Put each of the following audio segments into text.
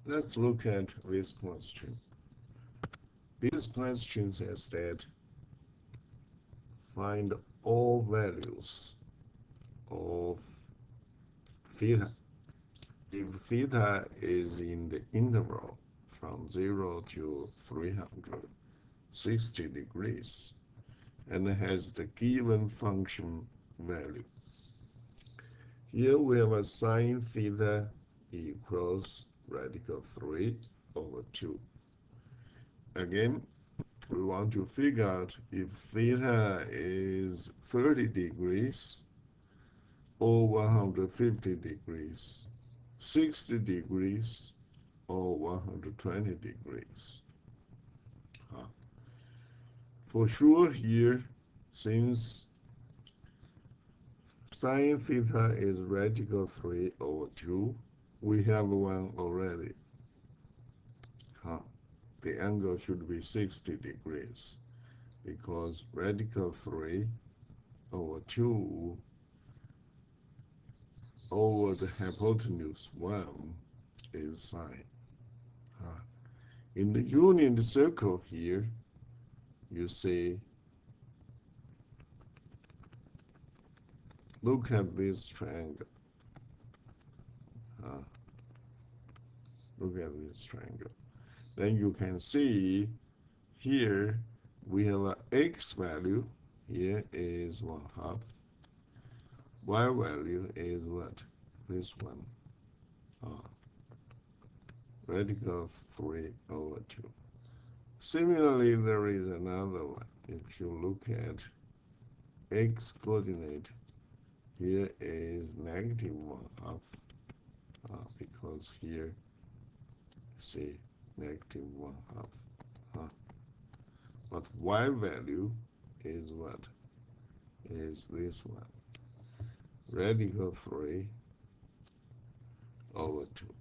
Let's look at this question. This question says that find all values of theta. If theta is in the interval from 0 to 360 degrees and has the given function value. Here we have a sine theta equals radical 3 over 2. Again, we want to figure out if theta is 30 degrees or 150 degrees, 60 degrees or 120 degrees. For sure here, since sine theta is radical 3 over 2, we have one already. The angle should be 60 degrees because radical 3 over 2 over the hypotenuse 1 is sine. In the unit circle here, you see, look at this triangle. Look at this triangle. Then you can see here we have an x value. Here is 1/2. Y value is what? This one. Radical 3 over 2. Similarly, there is another one. If you look at x coordinate, here is negative 1/2 because here, see, negative 1/2. But y value is what? Is this one. Radical 3 over 2.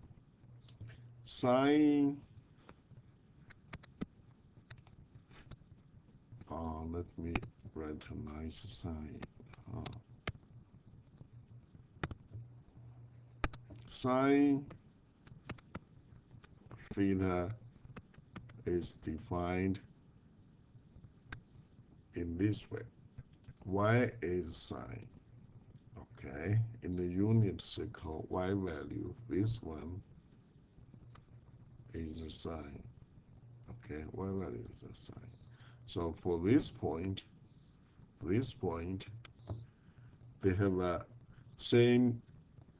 Sine, let me write a nice sign. Sine theta is defined in this way. Y is sine. Okay, in the unit circle, y value, this one is the sine. Okay, y value is the sine. So for this point, they have a same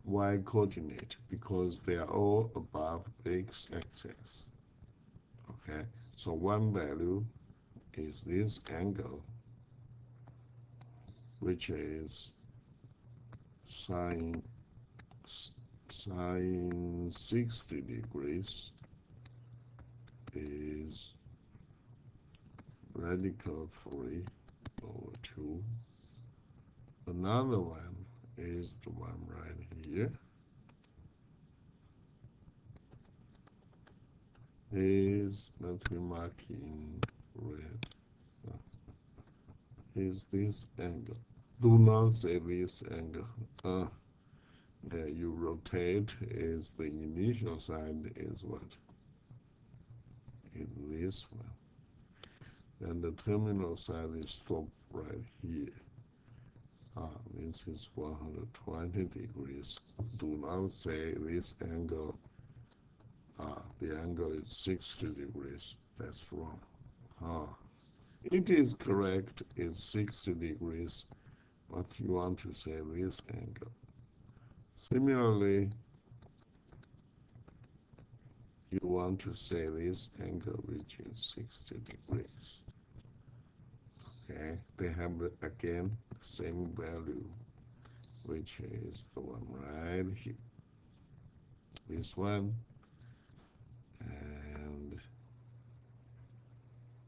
y coordinate because they are all above the x-axis. Okay, so one value is this angle, which is sine 60 degrees is radical 3 over 2. Another one is the one right here. Is, let me mark in red, is this angle. Do not say this angle. That you rotate is the initial side is what? Is this one. And the terminal side is stopped right here. This is 120 degrees. Do not say this angle, the angle is 60 degrees. That's wrong. It is correct, it's 60 degrees, but you want to say this angle. Similarly, you want to say this angle which is 60 degrees. Okay, they have again same value, which is the one right here. This one and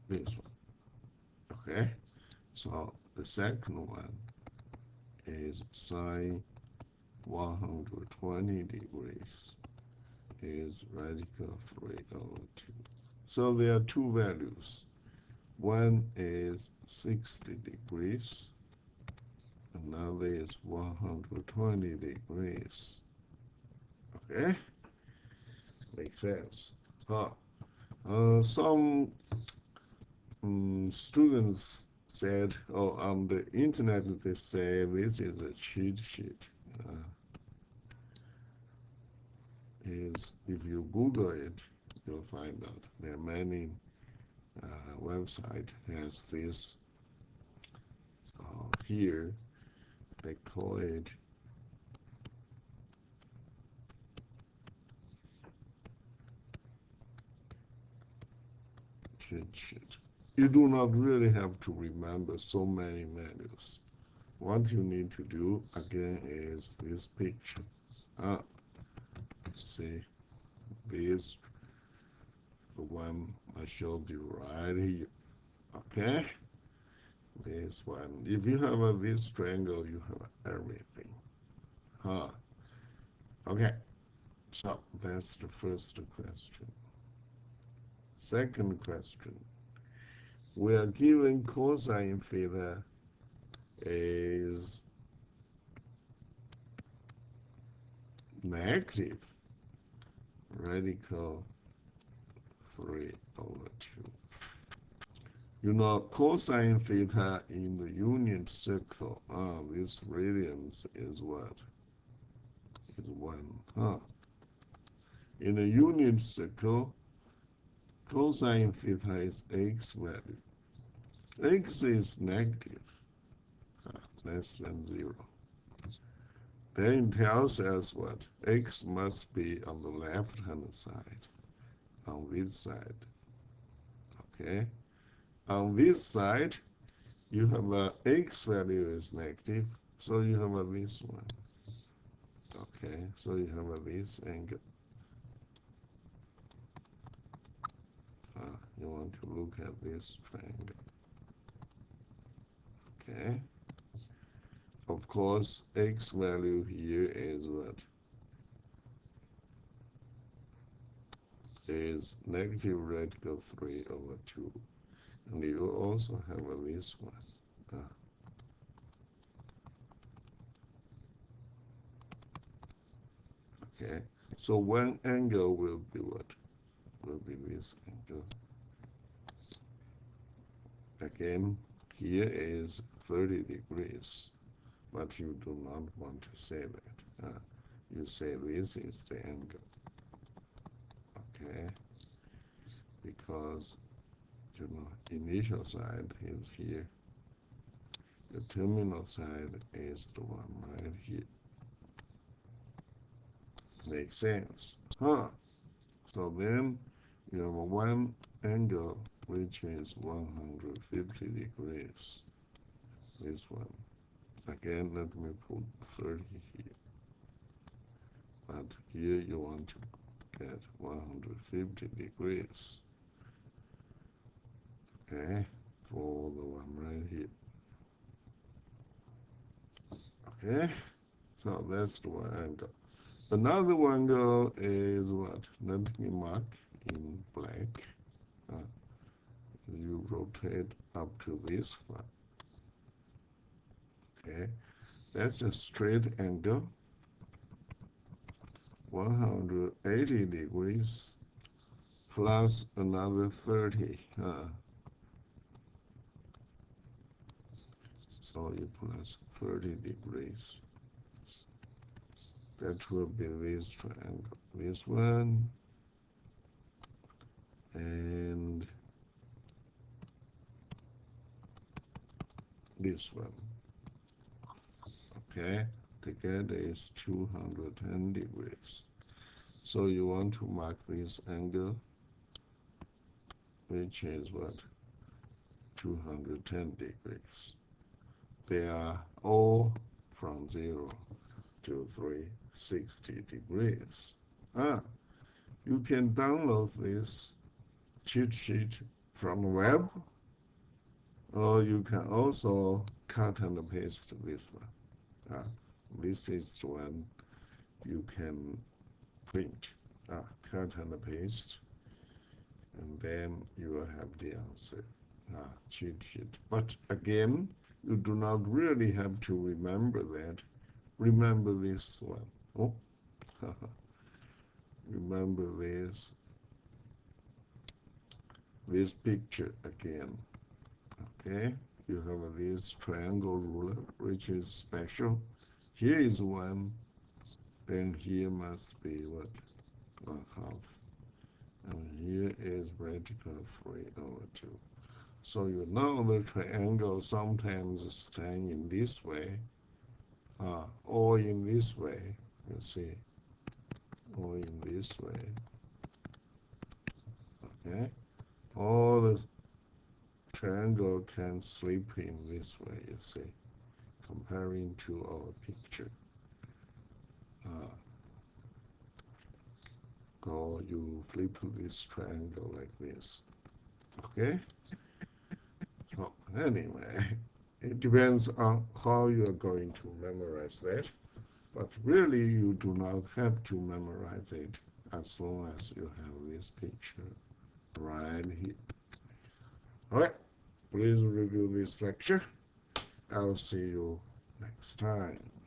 this one. Okay, so the second one is sine 120 degrees is radical 3 over 2. So there are two values. One is 60 degrees, another is 120 degrees. Okay, makes Makes sense. Huh. Some students said, oh, on the internet they say this is a cheat sheet. Is if you Google it, you'll find out there are many website has this. So here they call it cheat sheet. You do not really have to remember so many menus. What you need to do again is this picture. See, this the one I showed you right here. Okay, this one. If you have this triangle, you have everything. Huh? Okay. So that's the first question. Second question. We are given cosine theta is negative radical 3 over 2. You know, cosine theta in the unit circle, this radians is what? Is 1. In a unit circle, cosine theta is x value. X is negative, less than 0. Then it tells us what? X must be on the left-hand side, on this side. Okay? On this side, you have a x value is negative, so you have this one. Okay, so you have this angle. You want to look at this triangle. Okay. Of course, x value here is what? Is negative radical 3 over 2. And you also have this one. Okay, so one angle will be what? Will be this angle. Again, here is 30 degrees, but you do not want to say that. You say this is the angle. Okay, because you know initial side is here. The terminal side is the one right here. Makes sense, huh? So then you have one angle which is 150 degrees. This one. Again, let me put 30 here. But here you want to get 150 degrees. Okay, for the one right here. Okay, so that's the one angle. Another one angle is what? Let me mark in black. You rotate up to this one. Okay, that's a straight angle, 180 degrees plus another 30. So you plus 30 degrees. That will be this triangle. This one and this one. Okay, together is 210 degrees. So you want to mark this angle, which is what? 210 degrees. They are all from 0 to 360 degrees. You can download this cheat sheet from the web, or you can also cut and paste this one. This is the one you can print, cut and paste, and then you will have the answer, cheat sheet. But again, you do not really have to remember that. Remember this one. Oh, remember this picture again. Okay, you have this triangle ruler, which is special. Here is one, then here must be what? A half. And here is vertical 3/2. So you know the triangle sometimes stand in this way, or in this way, you see, or in this way, okay? Or the triangle can slip in this way, you see, comparing to our picture. Or you flip this triangle like this, okay? So anyway, it depends on how you are going to memorize that, but really you do not have to memorize it as long as you have this picture right here. All right, please review this lecture. I'll see you next time.